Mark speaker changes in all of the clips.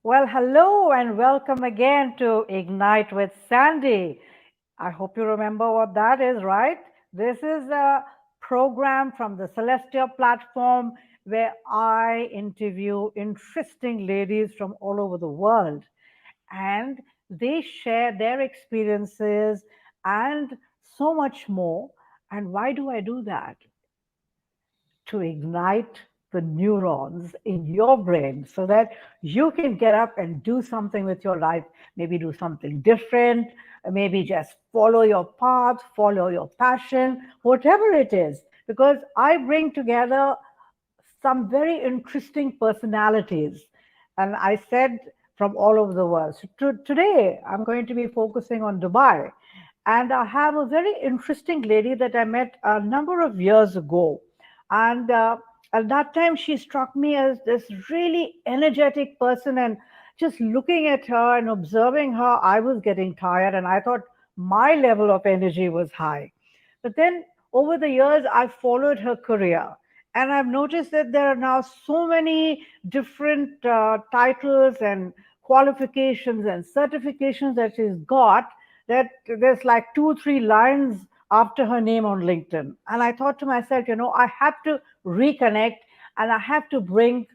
Speaker 1: Well, hello and welcome again to Ignite with Sandy. I hope you remember what that is, right? This is a program from the Celestia platform where I interview interesting ladies from all over the world and they share their experiences and so much more. And why do I do that? To ignite the neurons in your brain so that you can get up and do something with your life, maybe do something different, maybe just follow your path, follow your passion, whatever it is. Because I bring together some very interesting personalities. And I said from all over the world. So today, I'm going to be focusing on Dubai. And I have a very interesting lady that I met a number of years ago. And at that time, she struck me as this really energetic person. And just looking at her and observing her, I was getting tired. And I thought my level of energy was high. But then over the years, I followed her career. And I've noticed that there are now so many different titles and qualifications and certifications that she's got that there's like 2, 3 lines after her name on LinkedIn. And I thought to myself, I have to reconnect and I have to bring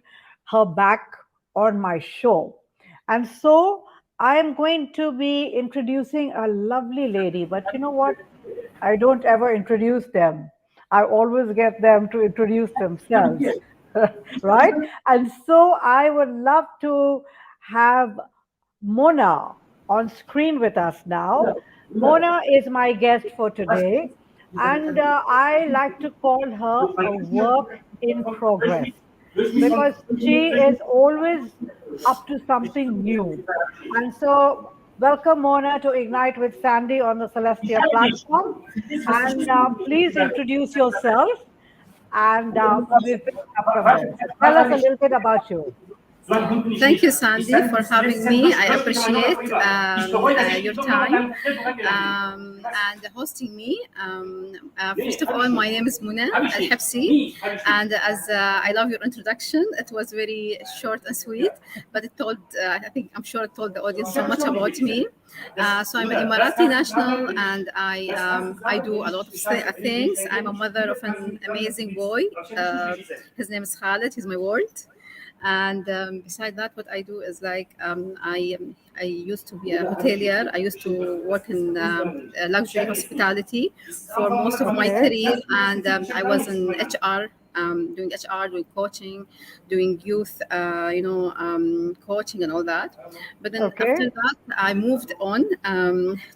Speaker 1: her back on my show. And so I am going to be introducing a lovely lady. But you know what? I don't ever introduce them. I always get them to introduce themselves, right? And so I would love to have Mona on screen with us now. Mona is my guest for today, and I like to call her a work in progress because she is always up to something new. And so, welcome Mona to Ignite with Sandy on the Celestia platform. And please introduce yourself, and we'll pick it up from there. So, tell us a little bit about you.
Speaker 2: Thank you, Sandy, for having me. I appreciate your time and hosting me. First of all, my name is Mona AlHebsi, and as I love your introduction, it was very short and sweet, but it told, I'm sure it told the audience so much about me. So I'm an Emirati national, and I do a lot of things. I'm a mother of an amazing boy. His name is Khaled. He's my world. And beside that, what I do is I used to be a hotelier. I used to work in luxury hospitality for most of my
Speaker 1: Okay.
Speaker 2: career, and I was in HR. Doing HR, doing coaching, doing youth, coaching and all that. But then after
Speaker 1: Okay.
Speaker 2: that, I moved on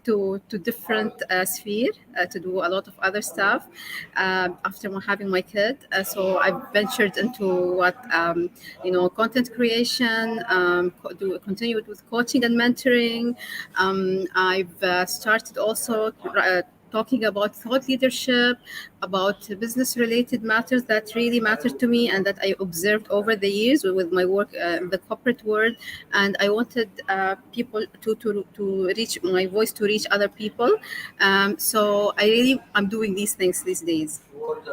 Speaker 2: to different sphere to do a lot of other stuff. After having my kid, so I ventured into content creation. Continued with coaching and mentoring. I've started also. Talking about thought leadership, about business related matters that really mattered to me and that I observed over the years with my work in the corporate world. And I wanted people to reach my voice, to reach other people. So I'm doing these things these days.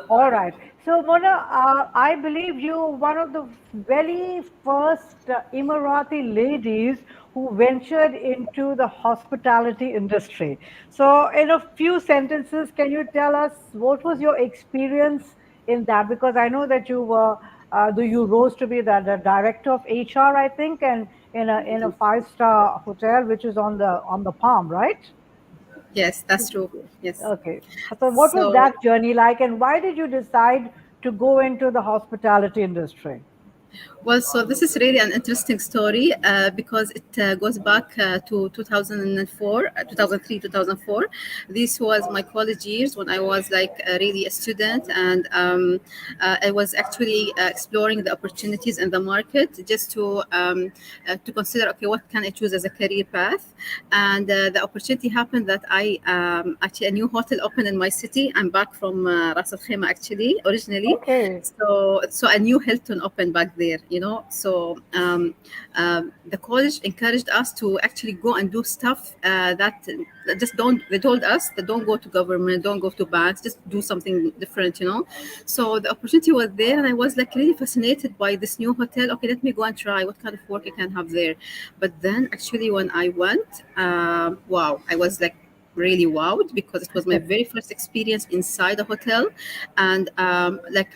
Speaker 1: All right. So, Mona, I believe you were one of the very first Emirati ladies who ventured into the hospitality industry. So, in a few sentences, can you tell us what was your experience in that? Because I know that you rose to be the director of HR, I think, and in a five-star hotel, which is on the Palm, right?
Speaker 2: Yes, that's true. Yes.
Speaker 1: Okay. So what was
Speaker 2: So
Speaker 1: that journey like, and why did you decide to go into the hospitality industry?
Speaker 2: Well, so this is really an interesting story because it goes back to 2004, 2003, 2004. This was my college years when I was really a student, and I was actually exploring the opportunities in the market just to consider, okay, what can I choose as a career path? And the opportunity happened that I actually a new hotel opened in my city. I'm back from Ras Al Khaimah actually originally,
Speaker 1: Okay.
Speaker 2: so a new Hilton opened back there, you know. So the college encouraged us to actually go and do stuff that just don't. They told us that don't go to government, don't go to banks, just do something different, you know. So the opportunity was there, and I was like really fascinated by this new hotel. Okay, let me go and try what kind of work I can have there. But then actually when I went, wow, I was like really wowed because it was my very first experience inside a hotel. And like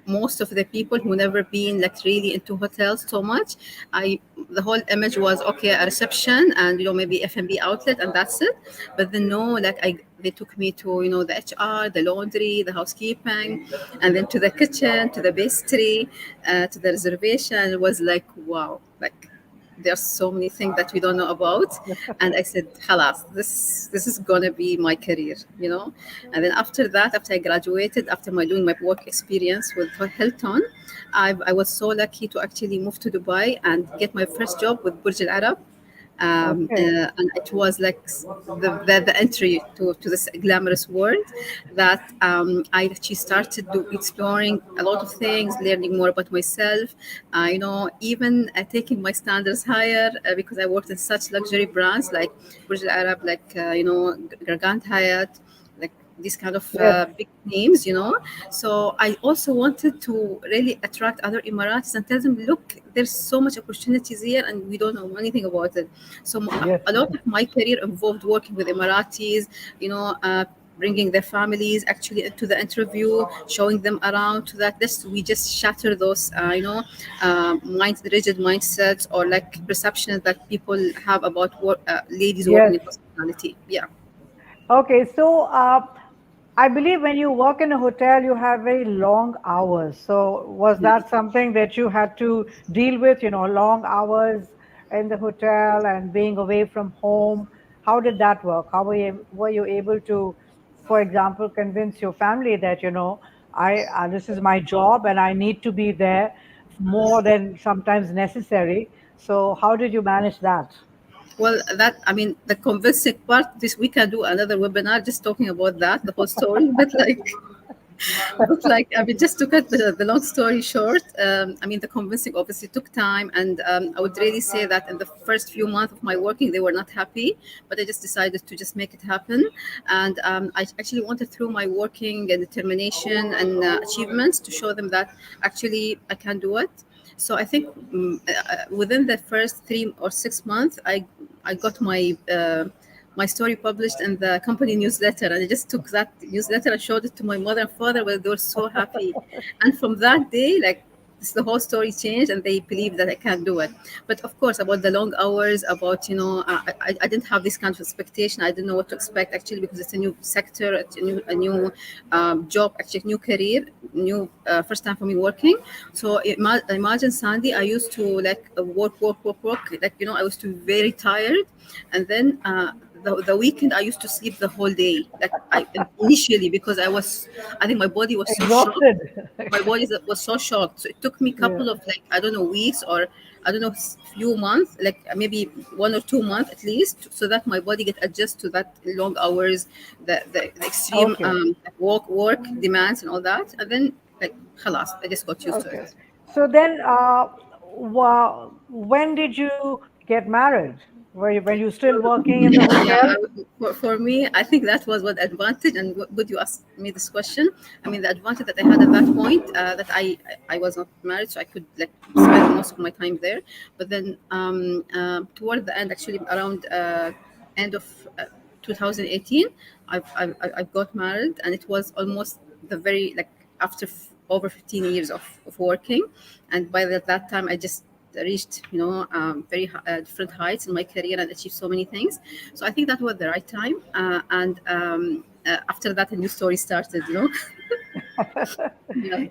Speaker 2: most of the people who never been like really into hotels so much, I the whole image was okay, a reception and maybe F&B outlet, and that's it. But then no, like I they took me to the HR, the laundry, the housekeeping, and then to the kitchen, to the pastry, to the reservation. It was like wow, like there's so many things that we don't know about. And I said, halas, this is gonna be my career, you know. And then after that, after I graduated, after my doing my work experience with Hilton, I was so lucky to actually move to Dubai and get my first job with Burj Al Arab.
Speaker 1: Okay.
Speaker 2: And it was like the entry to this glamorous world that I actually started exploring a lot of things, learning more about myself, even taking my standards higher because I worked in such luxury brands like Burj Al Arab, like, Gargant Hyatt, like these kind of
Speaker 1: Yes.
Speaker 2: big names, you know. So I also wanted to really attract other Emiratis and tell them, look, there's so much opportunities here and we don't know anything about it. So
Speaker 1: Yes.
Speaker 2: a lot of my career involved working with Emiratis, you know, bringing their families actually into the interview, showing them around to that this we just shatter those rigid mindsets or like perceptions that people have about ladies working
Speaker 1: Yes.
Speaker 2: in hospitality. Yeah.
Speaker 1: Okay. So, I believe when you work in a hotel, you have very long hours. So, was
Speaker 2: Yeah.
Speaker 1: that something that you had to deal with, long hours in the hotel and being away from home? How did that work? How were you able to, for example, convince your family that, this is my job and I need to be there more than sometimes necessary. So, how did you manage that?
Speaker 2: Well, that I mean, the convincing part. This we can do another webinar just talking about that, the whole story. But like, I mean, just to cut the long story short, I mean, the convincing obviously took time, and I would really say that in the first few months of my working, they were not happy, but I just decided to just make it happen, and I actually wanted through my working and determination and achievements to show them that actually I can do it. So I think within the first 3 or 6 months, I got my story published in the company newsletter, and I just took that newsletter and showed it to my mother and father, where they were so happy. And from that day, like, the whole story changed, and they believe that I can do it. But of course, about the long hours, about I didn't have this kind of expectation. I didn't know what to expect actually, because it's a new sector, it's a new job, actually new career, new first time for me working. So imagine, Sandy, I used to like work, like, I was too very tired, and then the weekend I used to sleep the whole day. Like, I initially, because I think my body was so shocked.
Speaker 1: Exhausted.
Speaker 2: My body was so shocked. So it took me a
Speaker 1: Yeah.
Speaker 2: couple of, like, I don't know, weeks, or I don't know, few months, like maybe 1 or 2 months at least, so that my body get adjust to that long hours, the extreme
Speaker 1: Okay.
Speaker 2: work demands and all that, and then, like, halas, I just got used to
Speaker 1: Okay.
Speaker 2: it.
Speaker 1: So then, when did you get married? When you still working in the
Speaker 2: Yeah,
Speaker 1: hotel?
Speaker 2: for me, I think that was what advantage. And good you asked me this question. I mean, the advantage that I had at that point, that I was not married, so I could, like, spend most of my time there. But then toward the end, actually around end of 2018, I got married, and it was almost the very, like, after over 15 years of working. And by that time, I just reached, very different heights in my career and achieved so many things. So I think that was the right time. And after that, a new story started. Yeah.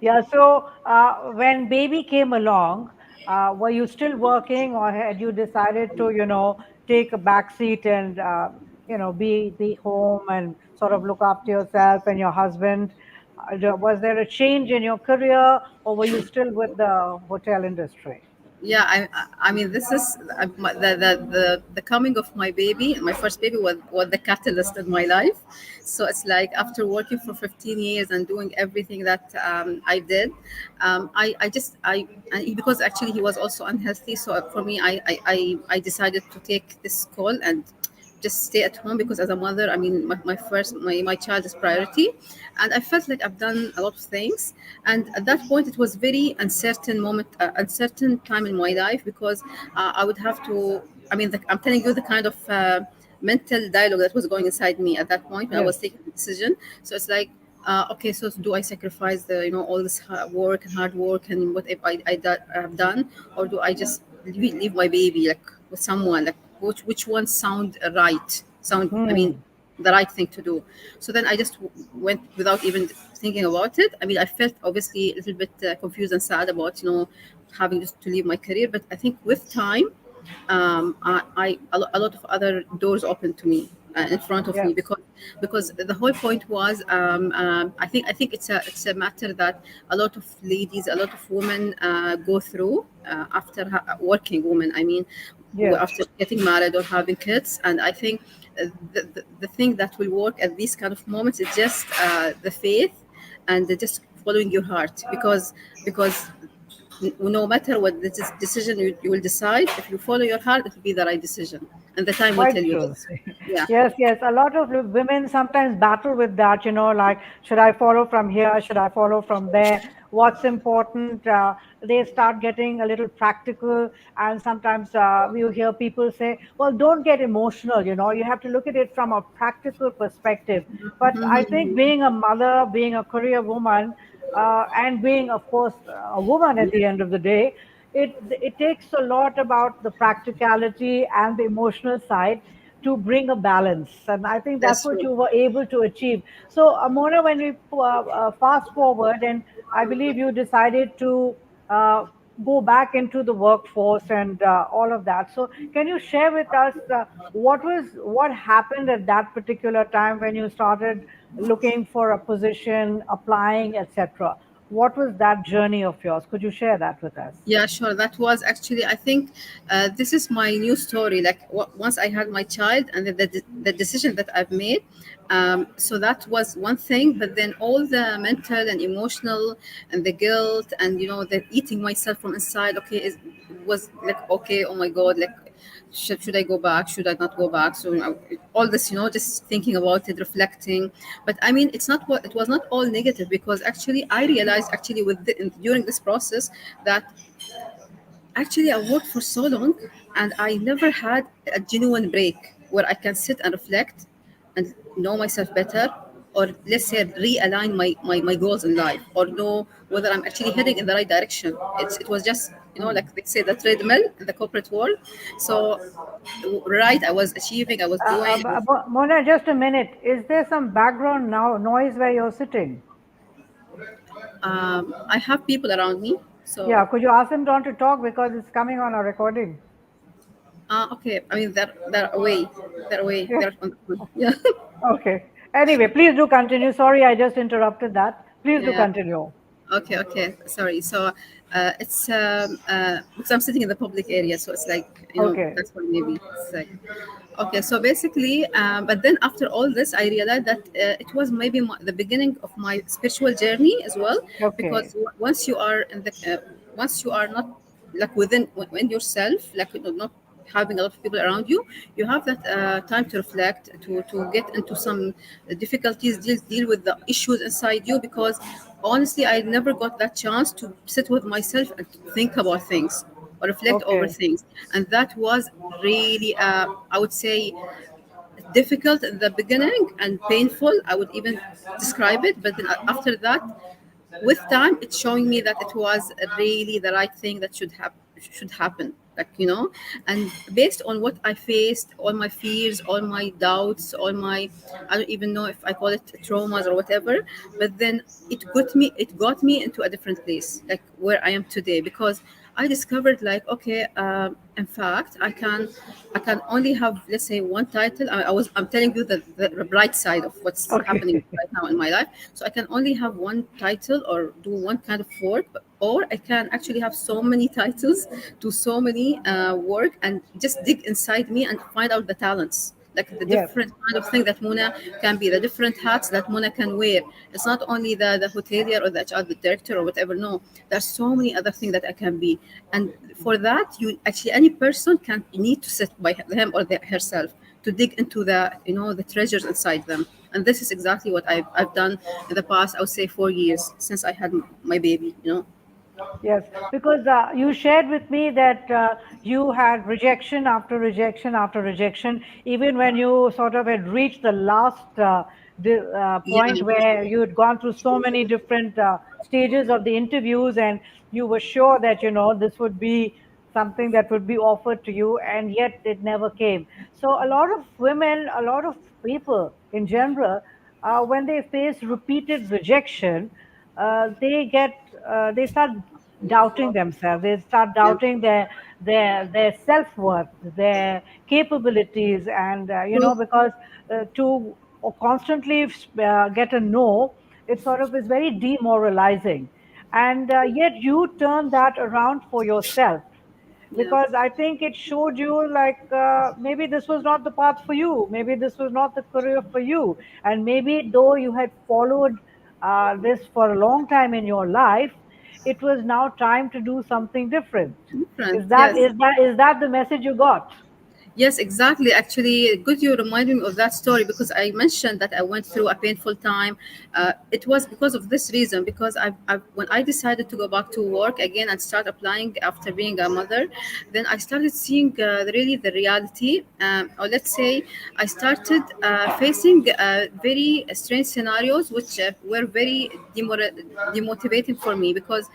Speaker 1: Yeah. So when baby came along, were you still working, or had you decided to, take a back seat and, be home and sort of look after yourself and your husband? Was there a change in your career, or were you still with the hotel industry?
Speaker 2: Yeah, I mean, this is the coming of my baby. My first baby was the catalyst in my life. So it's like after working for 15 years and doing everything that I did, I just and because actually he was also unhealthy. So for me, I decided to take this call and just stay at home, because as a mother, I mean, my child is priority. And I felt like I've done a lot of things. And at that point it was very uncertain moment, uncertain time in my life, because I would have to, I mean, I'm telling you the kind of mental dialogue that was going inside me at that point when I
Speaker 1: Yes,
Speaker 2: was taking the decision. So it's like, okay, so do I sacrifice the, all this work and hard work and what have done, or do I just leave my baby like with someone, like which one sound, I mean,
Speaker 1: hmm,
Speaker 2: the right thing to do. So then I just went without even thinking about it. I mean, I felt obviously a little bit confused and sad about, having just to leave my career. But I think with time, a lot of other doors opened to me in front of
Speaker 1: yes,
Speaker 2: me, because the whole point was, I think it's a matter that a lot of ladies, a lot of women go through after working women. I mean,
Speaker 1: yes,
Speaker 2: after getting married or having kids. And I think the thing that will work at these kind of moments is just the faith, and just following your heart, because no matter what decision you will decide, if you follow your heart, it will be the right decision, and the time will
Speaker 1: quite
Speaker 2: tell you
Speaker 1: true.
Speaker 2: this. Yeah.
Speaker 1: Yes, yes. A lot of women sometimes battle with that, like, should I follow from here? Should I follow from there? What's important? They start getting a little practical. And sometimes you hear people say, well, don't get emotional, you have to look at it from a practical perspective. But I think being a mother, being a career woman, and being, of course, a woman at the end of the day, it takes a lot about the practicality and the emotional side to bring a balance. And I think that's
Speaker 2: That's
Speaker 1: what
Speaker 2: true.
Speaker 1: you were able to achieve. So, Mona, when we fast forward, and I believe you decided to uh, go back into the workforce and all of that. So, can you share with us what happened at that particular time when you started looking for a position, applying, etc.? What was that journey of yours? Could you share that with us?
Speaker 2: Yeah, sure. That was actually, I think, this is my new story. Like, once I had my child, and the decision that I've made. So that was one thing, but then all the mental and emotional, and the guilt, and the eating myself from inside. Okay, was like, okay, oh my God, like, should I go back? Should I not go back? So all this, just thinking about it, reflecting. But I mean, it was not all negative, because actually I realized, actually, during this process, that actually I worked for so long, and I never had a genuine break where I can sit and reflect and know myself better, or let's say realign my goals in life, or know whether I'm actually heading in the right direction. It was just,
Speaker 1: Hmm.
Speaker 2: like they say, the treadmill in the corporate world. So, right, I was achieving, I was doing.
Speaker 1: Mona, just a minute. Is there some background now noise where you're sitting?
Speaker 2: I have people around me. So,
Speaker 1: Yeah, could you ask them not to talk because it's coming on a recording?
Speaker 2: okay, I mean, they're away,
Speaker 1: Yeah.
Speaker 2: they're on the phone. Yeah.
Speaker 1: Okay. Anyway, please do continue. Sorry, I just interrupted that. Please do
Speaker 2: Yeah.
Speaker 1: continue.
Speaker 2: Okay, okay. Sorry. So, it's because I'm sitting in the public area, so it's like,
Speaker 1: Okay.
Speaker 2: that's why maybe it's like. Okay, so basically, but then after all this, I realized that it was maybe the beginning of my spiritual journey as well, because
Speaker 1: Okay.
Speaker 2: once you are not, like, when yourself, like, not having a lot of people around you, you have that time to reflect, to get into some difficulties, deal with the issues inside you, because honestly I never got that chance to sit with myself and to think about things or reflect over
Speaker 1: Okay.
Speaker 2: things. And that was really, I would say, difficult in the beginning and painful, I would even describe it. But then after that, with time, it's showing me that it was really the right thing that should happen, like, and based on what I faced, all my fears, all my doubts, all my, I don't even know if I call it traumas or whatever. But then it got me into a different place, like where I am today, because I discovered like, okay, in fact, I can only have, let's say, one title. I'm telling you the bright side of what's happening
Speaker 1: Okay.
Speaker 2: right now in my life. So I can only have one title or do one kind of work, or I can actually have so many titles, do so many work, and just dig inside me and find out the talents, like the
Speaker 1: Yes.
Speaker 2: different kind of thing that Mona can be, the different hats that Mona can wear. It's not only the hotelier or the HR, the director or whatever. No, there's so many other things that I can be. And for that, you actually, any person can need to sit by him or herself to dig into the treasures inside them. And this is exactly what I've done in the past, I would say 4 years since I had my baby.
Speaker 1: Yes, because you shared with me that you had rejection after rejection after rejection, even when you sort of had reached the last
Speaker 2: Yeah,
Speaker 1: point where you had gone through so many different stages of the interviews, and you were sure that, this would be something that would be offered to you, and yet it never came. So, a lot of women, a lot of people in general, when they face repeated rejection, they start doubting themselves. They start
Speaker 2: yeah,
Speaker 1: doubting their self-worth, their capabilities, and
Speaker 2: true.
Speaker 1: because to constantly get a no, it sort of is very demoralizing. And yet you turn that around for yourself,
Speaker 2: Yeah,
Speaker 1: because I think it showed you like, maybe this was not the path for you, maybe this was not the career for you, and maybe though you had followed this for a long time in your life, it was now time to do something different.
Speaker 2: different.
Speaker 1: Is that
Speaker 2: Yes.
Speaker 1: is that is that the message you got?
Speaker 2: Yes, exactly. Actually, good you reminded me of that story because I mentioned that I went through a painful time. It was because of this reason. Because when I decided to go back to work again and start applying after being a mother, then I started seeing really the reality. Or let's say I started facing very strange scenarios, which were very demotivating for me because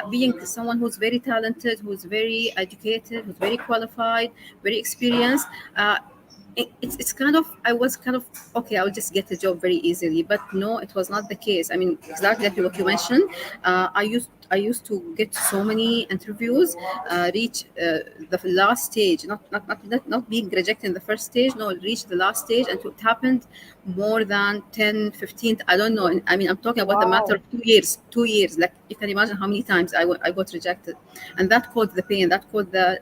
Speaker 2: being someone who's very talented, who's very educated, who's very qualified, very experienced. It's kind of, I was kind of, okay, I'll just get a job very easily, but no, it was not the case. I mean, exactly like what you mentioned. I used to get so many interviews, reach the last stage, not being rejected in the first stage, no, reach the last stage, and it happened more than 10, 15. I don't know. I mean, I'm talking about a matter
Speaker 1: Wow.
Speaker 2: of 2 years. 2 years, like you can imagine how many times I got rejected, and that caused the pain, that caused the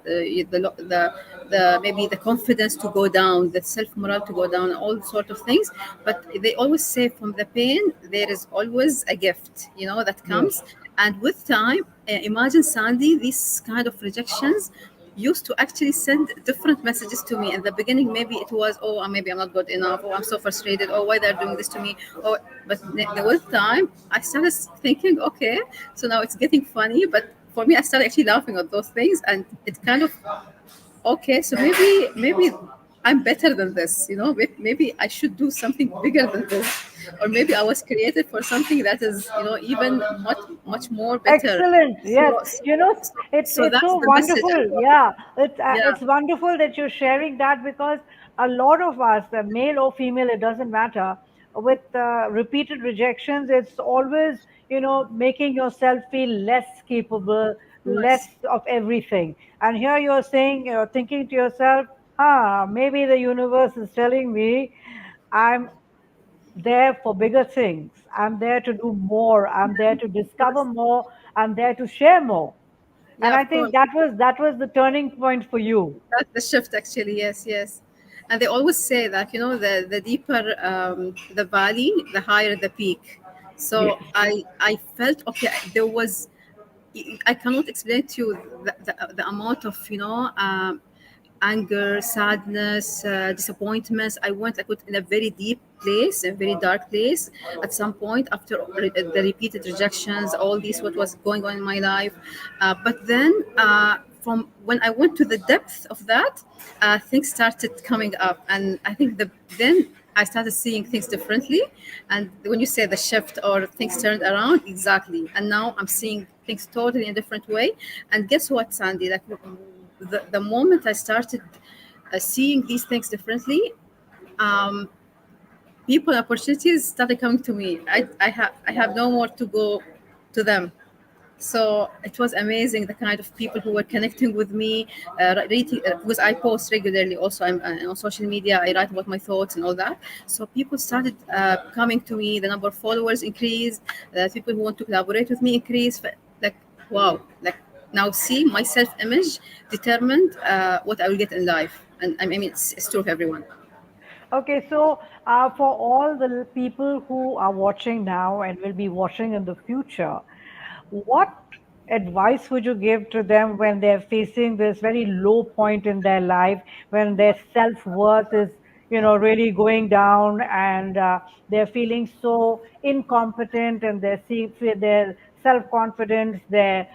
Speaker 2: maybe the confidence to go down, the self morale to go down, all sort of things. But they always say from the pain there is always a gift, that
Speaker 1: Yes.
Speaker 2: comes. And with time, imagine, Sandy, these kind of rejections used to actually send different messages to me. In the beginning, maybe it was, oh, maybe I'm not good enough, or I'm so frustrated, or why they're doing this to me. Or, but with time, I started thinking, okay, so now it's getting funny. But for me, I started actually laughing at those things, and it kind of, okay, so maybe I'm better than this. Maybe I should do something bigger than this, or maybe I was created for something that is, even much much more better.
Speaker 1: Excellent.
Speaker 2: so
Speaker 1: Yes.
Speaker 2: so,
Speaker 1: It's
Speaker 2: so, so
Speaker 1: it's
Speaker 2: that's
Speaker 1: so
Speaker 2: the message I
Speaker 1: wonderful.
Speaker 2: got.
Speaker 1: Yeah.
Speaker 2: Yeah,
Speaker 1: It's wonderful that you're sharing that, because a lot of us, male or female, it doesn't matter. With repeated rejections, it's always, making yourself feel less capable,
Speaker 2: of
Speaker 1: less
Speaker 2: course.
Speaker 1: of everything. And here you're saying, you're thinking to yourself, maybe the universe is telling me I'm there for bigger things. I'm there to do more. I'm there to
Speaker 2: Of
Speaker 1: discover
Speaker 2: course.
Speaker 1: more. I'm there to share more. And
Speaker 2: Yeah,
Speaker 1: I
Speaker 2: of
Speaker 1: think
Speaker 2: course.
Speaker 1: that was the turning point for you.
Speaker 2: That's the shift, actually. Yes, yes. And they always say that, the deeper the valley, the higher the peak.
Speaker 1: Yes.
Speaker 2: So I felt, okay, there was, I cannot explain to you the amount of, anger, sadness, disappointments. I went like in a very deep place, a very dark place at some point after the repeated rejections, all this, what was going on in my life. But then, from when I went to the depth of that, things started coming up. And I think then I started seeing things differently. And when you say the shift or things turned around, exactly. And now I'm seeing things totally in a different way. And guess what, Sandy? Like the moment I started seeing these things differently, um, people, opportunities started coming to me. I have no more to go to them. So it was amazing the kind of people who were connecting with me, because I post regularly. Also, I'm on social media. I write about my thoughts and all that. So people started coming to me. The number of followers increased. People who want to collaborate with me increased. Like, wow, like now see my self-image determined what I will get in life, and I mean it's true of everyone.
Speaker 1: Okay, so for all the people who are watching now and will be watching in the future, what advice would you give to them when they're facing this very low point in their life, when their self-worth is, really going down, and they're feeling so incompetent, and their self-confidence, their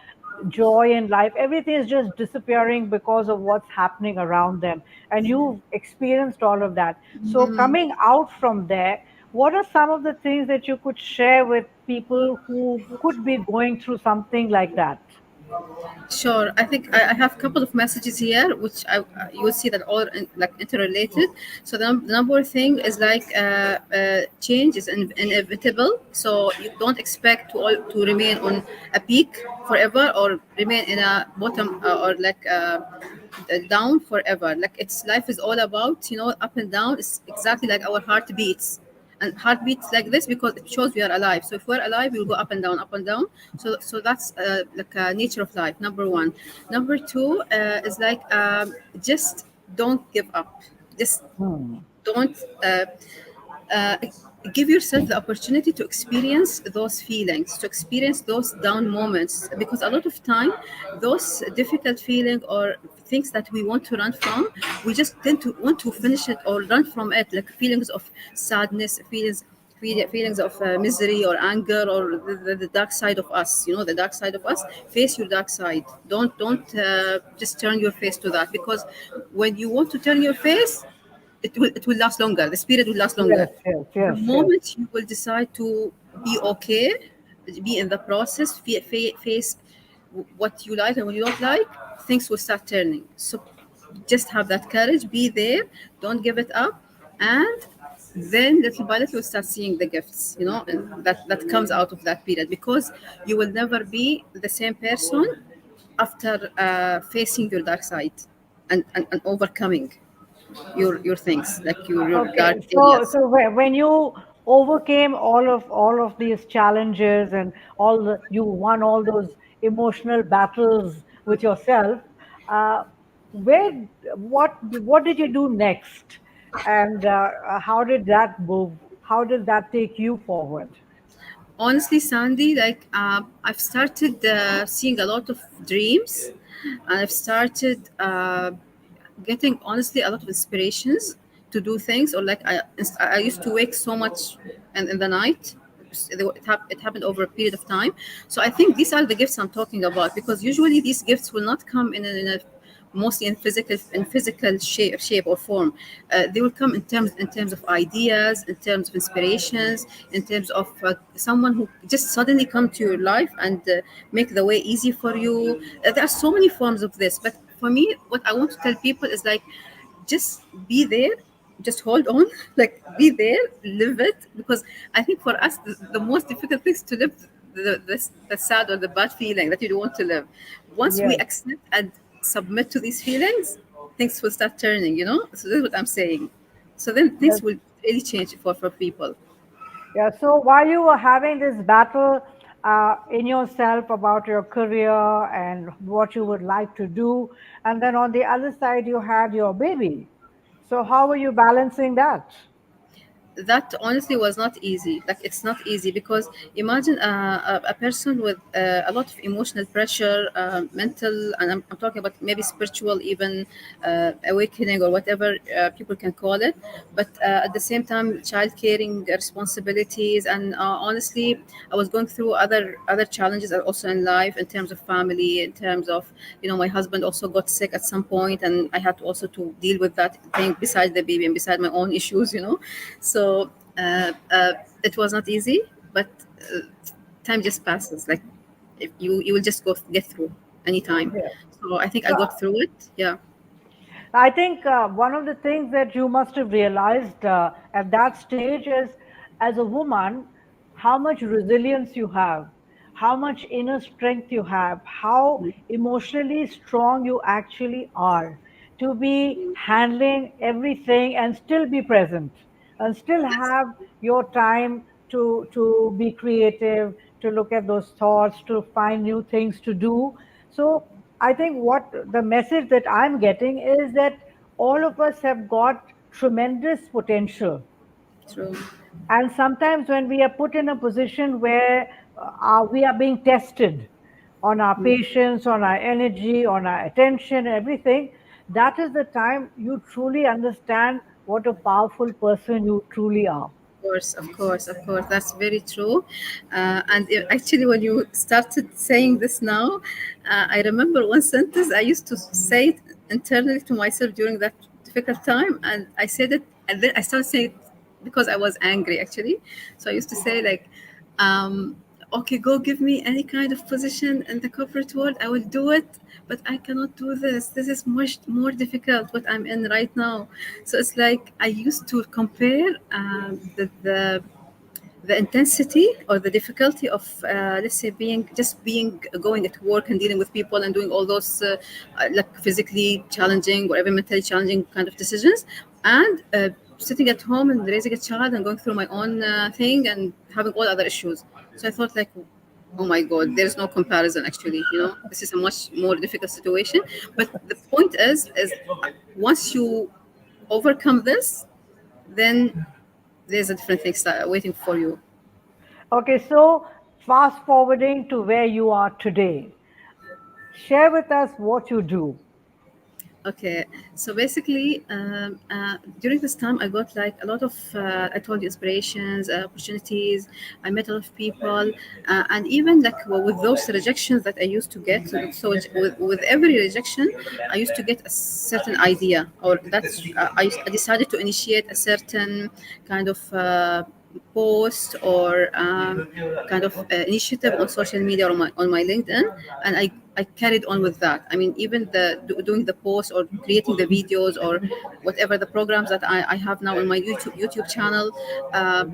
Speaker 1: joy in life, everything is just disappearing because of what's happening around them, and you've experienced all of that. So coming out from there, what are some of the things that you could share with people who could be going through something like that?
Speaker 2: Sure. I think I have a couple of messages here, which you will see that all like interrelated. So the number thing is like change is inevitable. So you don't expect to remain on a peak forever or remain in a bottom or like down forever. Like it's life is all about up and down. It's exactly like our heart beats, and heart beats like this because it shows we are alive. So if we're alive, we will go up and down, up and down. So that's like a nature of life. Number one. Number two is like just don't give up. Just
Speaker 1: Hmm.
Speaker 2: don't uh, give yourself the opportunity to experience those feelings, to experience those down moments, because a lot of time those difficult feeling or things that we want to run from, we just tend to want to finish it or run from it, like feelings of sadness, feelings of misery or anger or the dark side of us, the dark side of us. Face your dark side. Don't just turn your face to that, because when you want to turn your face, it will last longer. The spirit will last longer.
Speaker 1: Yes, yes,
Speaker 2: The
Speaker 1: yes, yes.
Speaker 2: moment you will decide to be okay, be in the process, face what you like and what you don't like, things will start turning. So just have that courage, be there, don't give it up, and then little by little you start seeing the gifts, and that comes out of that period, because you will never be the same person after facing your dark side and overcoming your things, like your
Speaker 1: Okay,
Speaker 2: dark
Speaker 1: so
Speaker 2: areas.
Speaker 1: when you overcame all of these challenges, and you won all those emotional battles with yourself, uh, where what did you do next, and how did that move? How did that take you forward?
Speaker 2: Honestly, Sandy, like I've started seeing a lot of dreams, and I've started getting honestly a lot of inspirations to do things, or like I used to wake so much in the night. It happened over a period of time. So I think these are the gifts I'm talking about, because usually these gifts will not come in a mostly in physical shape or form. They will come in terms of ideas, in terms of inspirations, in terms of someone who just suddenly come to your life and make the way easy for you. There are so many forms of this, but for me, what I want to tell people is like, just be there, just hold on, like be there, live it, because I think for us the most difficult thing is to live the sad or the bad feeling that you don't want to live. Once we
Speaker 1: Yes,
Speaker 2: accept and submit to these feelings, things will start turning, so that's what I'm saying. So then
Speaker 1: yes.
Speaker 2: things will really change for people.
Speaker 1: Yeah, so while you were having this battle in yourself about your career and what you would like to do, and then on the other side you had your baby. So how were you balancing that?
Speaker 2: That honestly was not easy. Like it's not easy, because imagine a person with a lot of emotional pressure, mental, and I'm talking about maybe spiritual, even awakening or whatever people can call it. But at the same time, child caring responsibilities, and honestly, I was going through other challenges also in life, in terms of family, in terms of my husband also got sick at some point, and I had to also to deal with that thing beside the baby and beside my own issues. So it was not easy, but uh, time just passes. Like if you will just get through anytime.
Speaker 1: Yeah.
Speaker 2: So I think I
Speaker 1: So
Speaker 2: got through it. Yeah.
Speaker 1: I think one of the things that you must have realized at that stage is, as a woman, how much resilience you have, how much inner strength you have, how emotionally strong you actually are to be handling everything and still be present and still have your time to be creative, to look at those thoughts, to find new things to do. So I think what the message that I'm getting is that all of us have got tremendous potential,
Speaker 2: True.
Speaker 1: and sometimes when we are put in a position where we are being tested on our patience, on our energy, on our attention, everything, that is the time you truly understand what a powerful person you truly are.
Speaker 2: Course, of course, of course. That's very true. Actually, when you started saying this now, I remember one sentence I used to say it internally to myself during that difficult time, and I said it, and then I started saying it because I was angry, actually. So I used to say like, um, "Okay, go give me any kind of position in the corporate world. I will do it, but I cannot do this. This is much more difficult what I'm in right now." So it's like I used to compare the intensity or the difficulty of let's say being going at work and dealing with people and doing all those like physically challenging, whatever mentally challenging kind of decisions, and sitting at home and raising a child and going through my own thing and having all other issues. So I thought like, oh my god, there's no comparison. Actually, this is a much more difficult situation. But the point is once you overcome this, then there's a different thing waiting for you.
Speaker 1: Okay, so fast forwarding to where you are today, share with us what you do.
Speaker 2: Okay, so basically, during this time, I got like a lot of, I told you, inspirations, opportunities. I met a lot of people, and even like with those rejections that I used to get. So with every rejection, I used to get a certain idea, or that's I decided to initiate a certain kind of. Post or kind of initiative on social media or on my LinkedIn, and I carried on with that. I mean, even doing the posts or creating the videos or whatever the programs that I have now on my YouTube channel.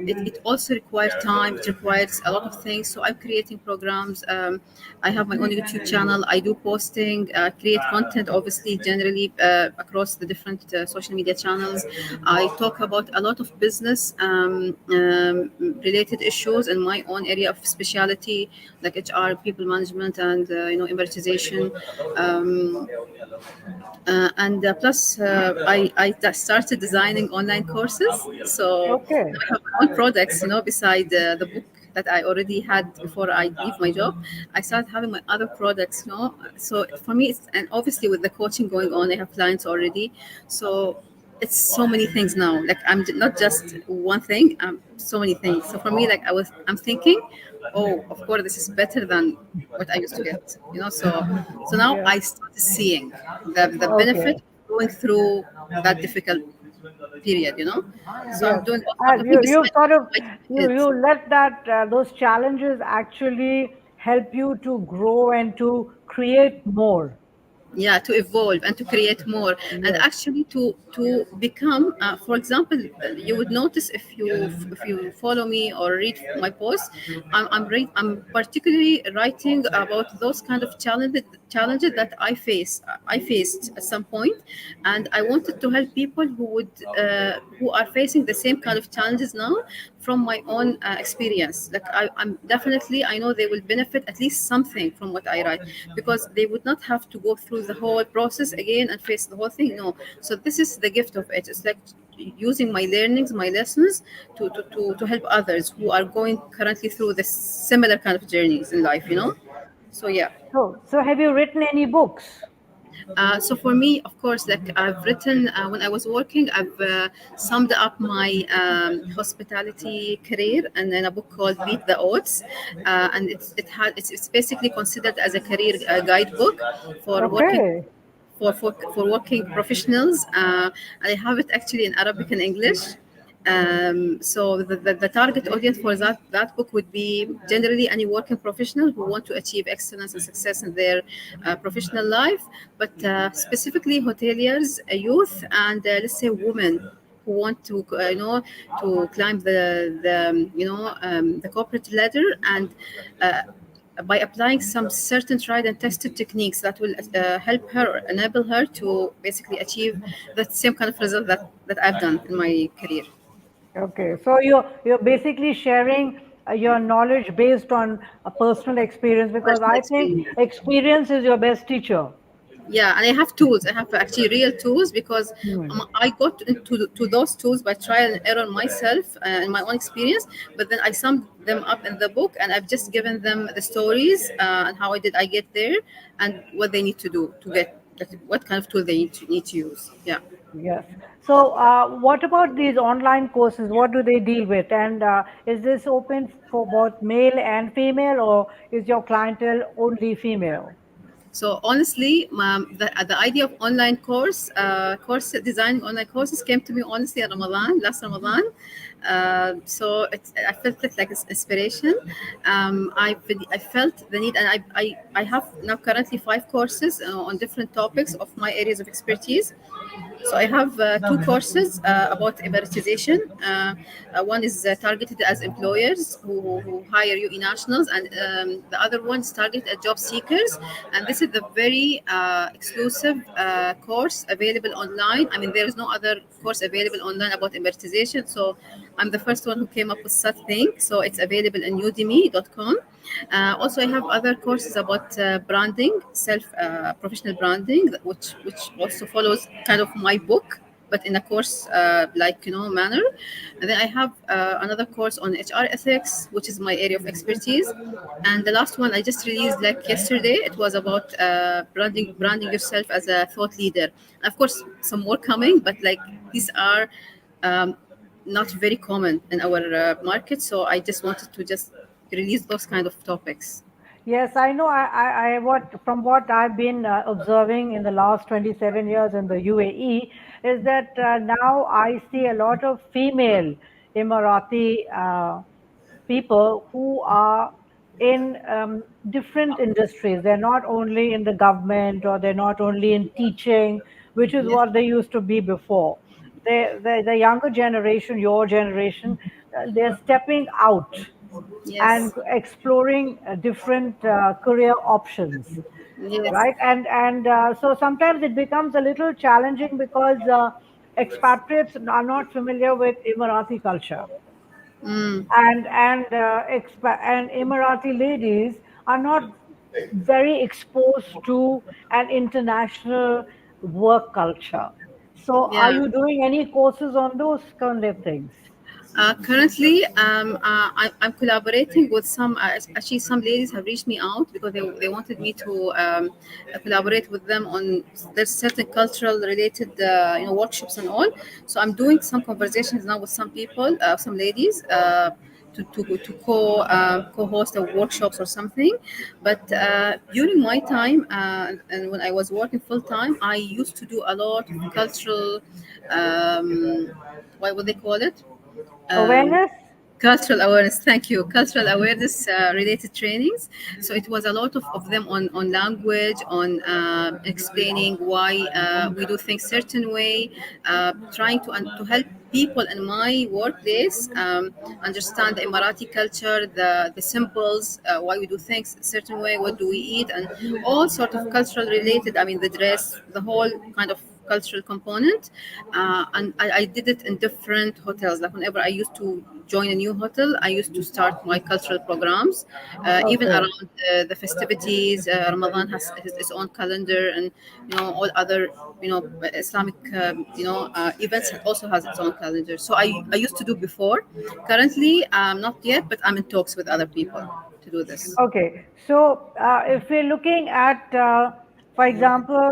Speaker 2: It also requires time. It requires a lot of things. So I'm creating programs. I have my own YouTube channel. I do posting, create content, obviously, generally across the different social media channels. I talk about a lot of business related issues in my own area of specialty, like HR, people management, and amortization. Um, and plus, I started designing online courses. So
Speaker 1: Okay.
Speaker 2: I have my own products, beside the book that I already had before I leave my job. I started having my other products. So for me, and obviously with the coaching going on, I have clients already. So it's so many things now. Like not just one thing. So many things. So for me, like I'm thinking, oh, of course, this is better than what I used to get. So now
Speaker 1: Yeah.
Speaker 2: I started seeing the benefit
Speaker 1: Okay.
Speaker 2: of going through that difficult period. So I'm
Speaker 1: Yes.
Speaker 2: doing all sort
Speaker 1: And
Speaker 2: of things
Speaker 1: you
Speaker 2: besides
Speaker 1: sort of
Speaker 2: my
Speaker 1: you
Speaker 2: kids.
Speaker 1: you let that those challenges actually help you to grow and to create more.
Speaker 2: Yeah, to evolve and to create more, and
Speaker 1: Yes.
Speaker 2: actually to become, for example, you would notice if you follow me or read my posts. I'm particularly writing about those kind of challenges that I faced at some point, and I wanted to help people who are facing the same kind of challenges now from my own experience. Like I'm definitely, I know they will benefit at least something from what I write, because they would not have to go through the whole process again and face the whole thing. No. So this is the gift of it. It's like using my learnings, my lessons to help others who are going currently through the similar kind of journeys in life. So yeah.
Speaker 1: So have you written any books?
Speaker 2: So for me, of course, like I've written when I was working, I've summed up my hospitality career, and then a book called Beat the Odds, and it's basically considered as a career guidebook for working
Speaker 1: Okay.
Speaker 2: for working professionals. And I have it actually in Arabic and English. So the target audience for that book would be generally any working professional who want to achieve excellence and success in their professional life, but specifically hoteliers, youth, and let's say women who want to to climb the corporate ladder, and by applying some certain tried and tested techniques that will help her or enable her to basically achieve the same kind of result that I've done in my career.
Speaker 1: Okay, so you're basically sharing your knowledge based on a personal experience because
Speaker 2: Personal
Speaker 1: I think
Speaker 2: experience.
Speaker 1: experience is your best teacher.
Speaker 2: Yeah, and I have tools. I have actually real tools because
Speaker 1: Hmm.
Speaker 2: I got to those tools by trial and error myself in my own experience. But then I summed them up in the book, and I've just given them the stories and how I get there, and what they need to do to get what kind of tool they need to use. Yeah.
Speaker 1: Yes. So, what about these online courses? What do they deal with? And is this open for both male and female, or is your clientele only female?
Speaker 2: So honestly, the idea of online course designing online courses came to me honestly at Ramadan, last Ramadan. So I felt it like it's inspiration. I felt the need, and I have now currently 5 courses on different topics of my areas of expertise. So I have 2 courses about emeritization. One is targeted as employers who hire you nationals, and the other one is targeted at job seekers. And this is the very exclusive course available online. I mean, there is no other course available online about emeritization. So I'm the first one who came up with such thing. So it's available in udemy.com. Also, I have other courses about branding, self professional branding, which also follows kind of my book, but in a course like manner. And then I have another course on HR ethics, which is my area of expertise. And the last one I just released like yesterday. It was about branding yourself as a thought leader. And of course, some more coming, but like these are. Um, Not very common in our market, so I just wanted to just release those kind of topics.
Speaker 1: Yes, I know. What from what I've been observing in the last 27 years in the UAE is that now I see a lot of female Emirati people who are in different industries. They're not only in the government or they're not only in teaching, which is
Speaker 2: Yes,
Speaker 1: what they used to be before. The younger generation, your generation, they're stepping out and
Speaker 2: yes,
Speaker 1: exploring different career options,
Speaker 2: yes.
Speaker 1: right? And so sometimes it becomes a little challenging because expatriates are not familiar with Emirati culture,
Speaker 2: Mm,
Speaker 1: and Emirati ladies are not very exposed to an international work culture. So, are
Speaker 2: yeah.
Speaker 1: you doing any courses on those kind of things?
Speaker 2: Currently, I'm collaborating with some. Actually, some ladies have reached me out because they wanted me to collaborate with them on there's certain cultural related workshops and all. So I'm doing some conversations now with some people, some ladies. To co-host a workshops or something, but during my time and when I was working full time, I used to do a lot of cultural, what would they call it? um,
Speaker 1: Awareness?
Speaker 2: Cultural awareness, thank you, cultural awareness related trainings. So it was a lot of them on language, on explaining why we do things certain way, trying to help people in my workplace understand the Emirati culture, the symbols, why we do things certain way, what do we eat, and all sort of cultural related, I mean the dress, the whole kind of cultural component. And I did it in different hotels. Like whenever I used to join a new hotel, I used to start my cultural programs, even
Speaker 1: Okay.
Speaker 2: around the festivities. Ramadan has its own calendar, and all other Islamic events also has its own calendar. So I used to do before. Currently, not yet, but I'm in talks with other people to do this.
Speaker 1: Okay, so if we're looking at, for example,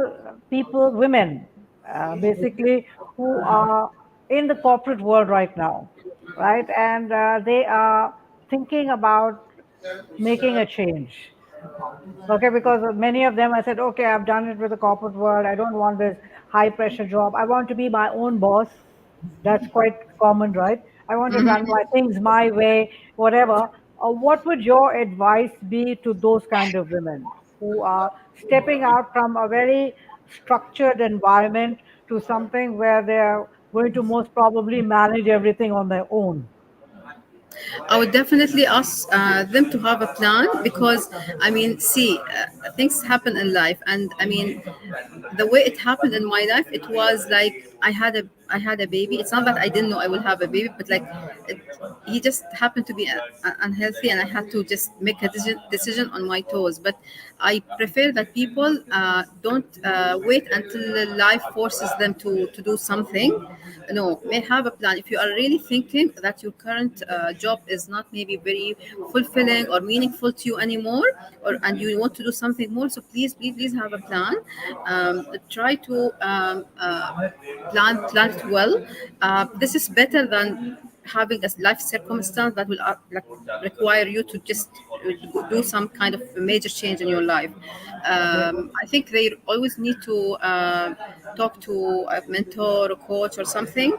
Speaker 1: people, women, basically who are in the corporate world right now, right, and they are thinking about making a change. Okay, because many of them, I said, okay, I've done it with the corporate world. I don't want this high pressure job. I want to be my own boss. That's quite common, right? I want to run my things my way, whatever. What would your advice be to those kind of women who are stepping out from a very structured environment to something where they're going to most probably manage everything on their own?
Speaker 2: I would definitely ask them to have a plan because, I mean, see, things happen in life, and I mean, the way it happened in my life, it was like I had a baby. It's not that I didn't know I will have a baby, but like it, he just happened to be unhealthy, and I had to just make a decision on my toes. But I prefer that people don't wait until life forces them to do something. No, may have a plan. If you are really thinking that your current job is not maybe very fulfilling or meaningful to you anymore, or and you want to do something more, so please have a plan. Try to plan it well. This is better than having a life circumstance that will like require you to just do some kind of major change in your life. I think they always need to talk to a mentor or coach or something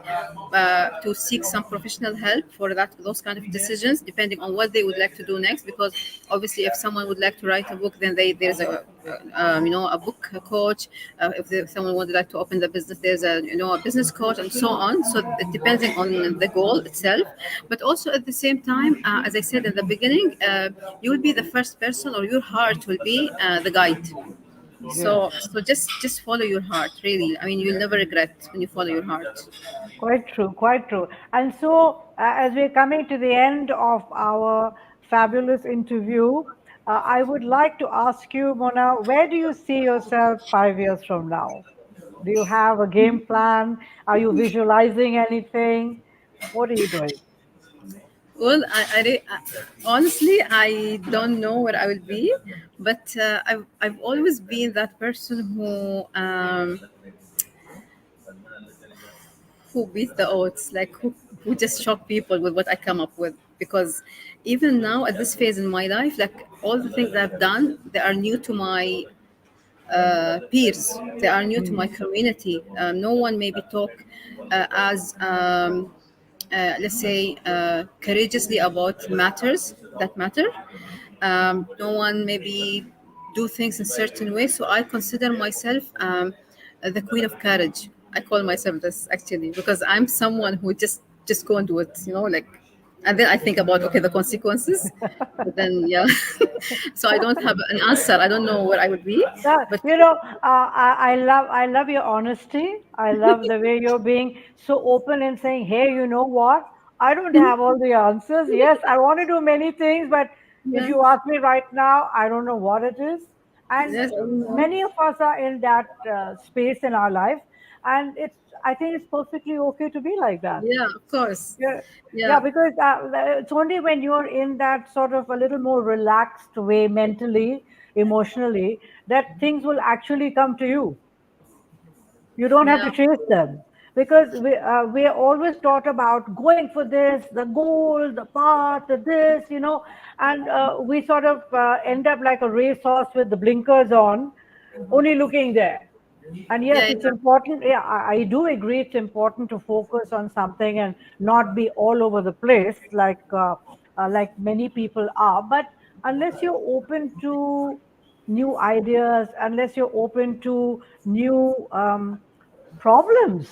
Speaker 2: to seek some professional help for those kind of decisions, depending on what they would like to do next. Because obviously, if someone would like to write a book, then there's a book coach. If someone would like to open the business, there's a business coach, and so on. So it depending on the goal itself, but also at the same time, as I said in the beginning, you will be the first person, or your heart will be the guide.
Speaker 1: Yes.
Speaker 2: So just follow your heart. Really, I mean, you'll never regret when you follow your heart.
Speaker 1: Quite true, quite true. And so, as we're coming to the end of our fabulous interview, I would like to ask you, Mona, where do you see yourself 5 years from now? Do you have a game plan? Are you visualizing anything? What are you doing?
Speaker 2: Well, honestly, I don't know where I will be, but I've always been that person who beat the odds, like who just shock people with what I come up with. Because even now at this phase in my life, like all the things I've done, they are new to my peers. They are new to my
Speaker 1: Mhm.
Speaker 2: community. No one maybe talk as let's say courageously about matters that matter. No one maybe do things in certain ways. So I consider myself the queen of courage. I call myself this actually because I'm someone who just go and do it. Like, and then I think about okay the consequences. But then yeah, so I don't have an answer. I don't know where I would be,
Speaker 1: Yeah,
Speaker 2: but
Speaker 1: I love your honesty. I love the way you're being so open and saying, "Hey, you know what? I don't have all the answers. Yes, I want to do many things, but if
Speaker 2: yeah,
Speaker 1: you ask me right now, I don't know what it is." And
Speaker 2: yes, I don't know.
Speaker 1: many of us are in that space in our life, and I think it's perfectly okay to be like that.
Speaker 2: Yeah, of course.
Speaker 1: Yeah, yeah,
Speaker 2: Yeah,
Speaker 1: because it's only when you're in that sort of a little more relaxed way mentally, emotionally, that things will actually come to you. You don't have
Speaker 2: yeah,
Speaker 1: to chase them because we are always taught about going for this, the goal, the path, the this, and we sort of end up like a racehorse with the blinkers on, only looking there. And yes,
Speaker 2: yeah,
Speaker 1: it's
Speaker 2: yeah.
Speaker 1: important. Yeah, I do agree. It's important to focus on something and not be all over the place like many people are. But unless you're open to new ideas, unless you're open to new problems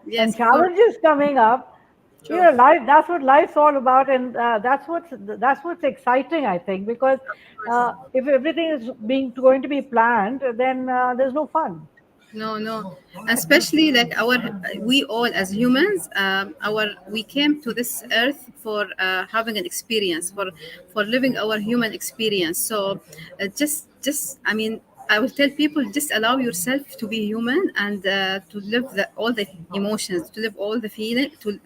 Speaker 1: and
Speaker 2: Yes, of course.
Speaker 1: challenges coming up,
Speaker 2: True.
Speaker 1: life. That's what life's all about, and that's what's exciting, I think, because if everything is being going to be planned, then there's no fun.
Speaker 2: No, no. Especially like we all as humans, we came to this earth for having an experience, for living our human experience. So, I mean, I will tell people just allow yourself to be human and to live all the emotions, to live all the feeling, to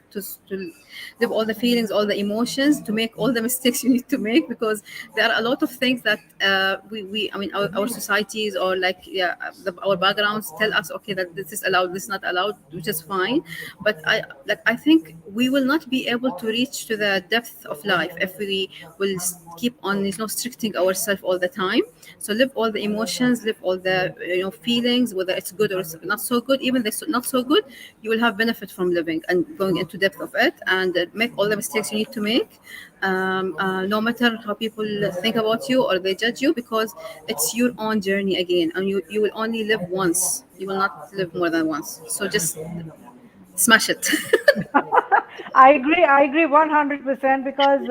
Speaker 2: live all the feelings, all the emotions, to make all the mistakes you need to make because there are a lot of things that I mean, our societies or like yeah, our backgrounds tell us okay that this is allowed, this is not allowed, which is fine. But I think we will not be able to reach to the depth of life if we will keep on restricting ourselves all the time. So live all the emotions, live all the feelings, whether it's good or it's not so good. Even if it's not so good, you will have benefit from living and going into depth of it and make all the mistakes you need to make. No matter how people think about you or they judge you, because it's your own journey again, and you will only live once. You will not live more than once. So just Smash it.
Speaker 1: I agree 100% because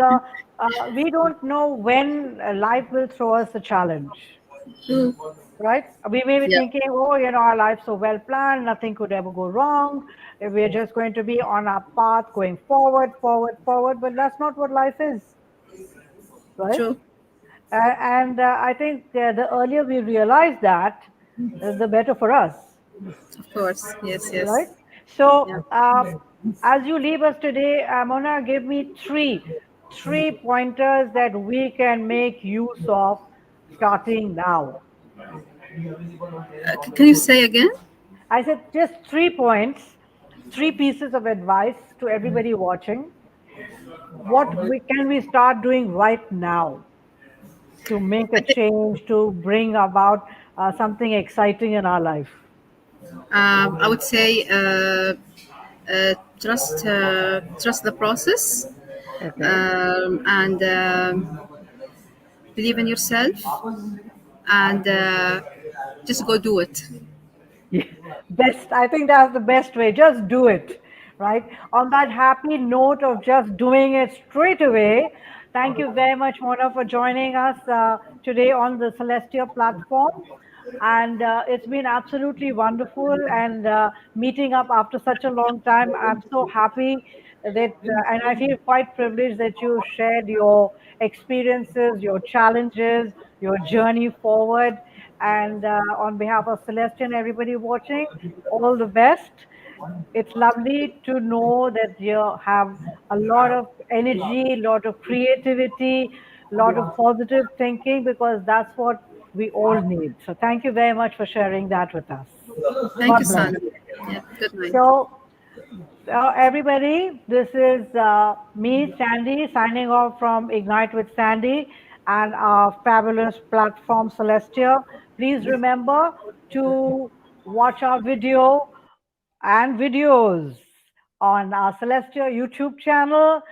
Speaker 1: we don't know when life will throw us a challenge,
Speaker 2: True.
Speaker 1: right? We may be
Speaker 2: Yeah.
Speaker 1: thinking, oh, our life's so well planned, nothing could ever go wrong. We're just going to be on our path going forward, forward, forward. But that's not what life is, right?
Speaker 2: True.
Speaker 1: And I think the earlier we realize that, the better for us,
Speaker 2: Of course. Yes.
Speaker 1: right?
Speaker 2: Yes.
Speaker 1: So,
Speaker 2: Yeah.
Speaker 1: as you leave us today, Mona, give me three pointers that we can make use of starting now.
Speaker 2: Can you say again?
Speaker 1: I said just 3 points, three pieces of advice to everybody watching. Can we start doing right now to make a
Speaker 2: I think
Speaker 1: change, to bring about something exciting in our life?
Speaker 2: I would say trust the process,
Speaker 1: Okay.
Speaker 2: and believe in yourself, and just go do it.
Speaker 1: Yeah, best. I think that's the best way. Just do it, right? On that happy note of just doing it straight away. Thank you very much, Mona, for joining us today on the Celestia platform. And it's been absolutely wonderful and meeting up after such a long time. I'm so happy that, and I feel quite privileged that you shared your experiences, your challenges, your journey forward. And on behalf of Celeste and everybody watching, all the best. It's lovely to know that you have a lot of energy, a lot of creativity, a lot of positive thinking, because that's what we all need. So thank you very much for sharing that with us.
Speaker 2: Thank you,
Speaker 1: God bless.
Speaker 2: Sandra. Yeah. Good night.
Speaker 1: So, everybody, this is me, Sandy, signing off from Ignite with Sandy and our fabulous platform, Celestia. Please remember to watch our video and videos on our Celestia YouTube channel,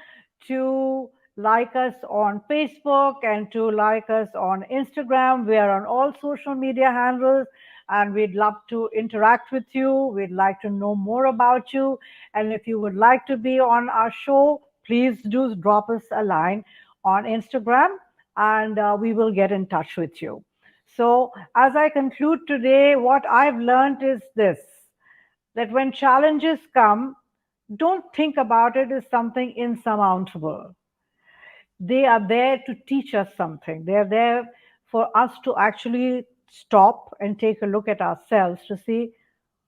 Speaker 1: to like us on Facebook, and to like us on Instagram. We are on all social media handles, and we'd love to interact with you. We'd like to know more about you. And if you would like to be on our show, please do drop us a line on Instagram, and we will get in touch with you. So, as I conclude today, what I've learned is this, that when challenges come, don't think about it as something insurmountable. They are there to teach us something. They are there for us to actually stop and take a look at ourselves to see,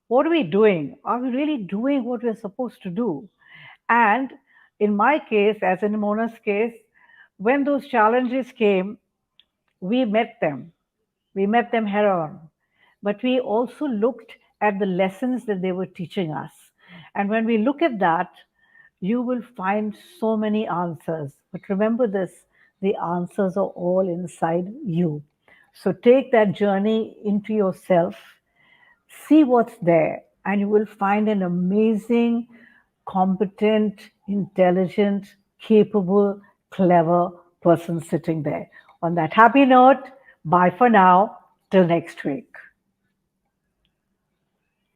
Speaker 1: what are we doing? Are we really doing what we're supposed to do? And in my case, as in Mona's case, when those challenges came, we met them. We met them head on. But we also looked at the lessons that they were teaching us. And when we look at that, you will find so many answers. But remember this, the answers are all inside you. So take that journey into yourself, see what's there, and you will find an amazing, competent, intelligent, capable, clever person sitting there. On that happy note, bye for now. Till next week.